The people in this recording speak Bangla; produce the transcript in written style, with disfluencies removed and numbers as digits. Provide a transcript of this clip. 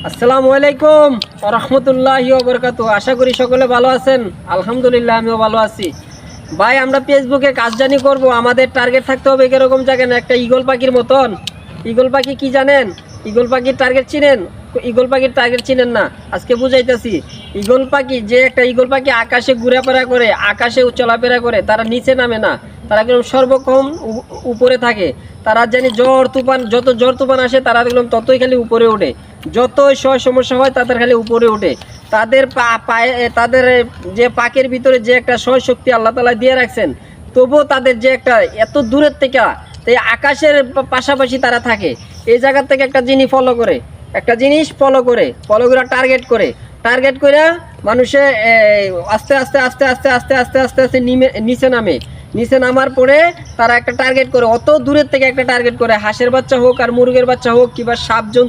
আসসালামু আলাইকুম ওয়া রাহমাতুল্লাহি ওয়া বারাকাতুহু। আশা করি সকলে ভালো আছেন। আলহামদুলিল্লাহ আমিও ভালো আছি। ভাই আমরা ফেসবুকে কাজ জানি করব, আমাদের টার্গেট থাকতে হবে এরকম জায়গায় না, একটা ঈগল পাখির মতন। ঈগল পাখি কি জানেন? ঈগল পাখির টার্গেট চিনেন? ঈগল পাখির টার্গেট চিনেন না? আজকে বুঝাইতেছি। ঈগল পাখি, যে একটা ঈগল পাখি আকাশে ঘোরাফেরা করে, আকাশে চলাফেরা করে, তারা নিচে নামে না, তারা একদম সর্বক্ষণ উপরে থাকে। তারা জানি ঝড় তুফান, যত ঝড় তুফান আসে তারা দেখলাম ততই খালি উপরে ওঠে, যতই সমস্যা হয় তাদের খালি উপরে ওঠে। তাদের পায়ে, তাদের যে পাকের ভিতরে যে একটা সহজ শক্তি আল্লাহ তাআলা দিয়ে রাখছেন, তবুও তাদের যে একটা এত দূরের থেকে আকাশের পাশাপাশি তারা থাকে। এই জায়গার থেকে একটা জিনিস ফলো করে, টার্গেট করে মানুষে আস্তে আস্তে আস্তে আস্তে আস্তে আস্তে আস্তে আস্তে নিচে নামার পরে তারা একটা টার্গেট করে, অত দূরের থেকে একটা টার্গেট করে, হাঁসের বাচ্চা হোক আর মুরগের বাচ্চা হোক কিংবা সাপ জন্তু।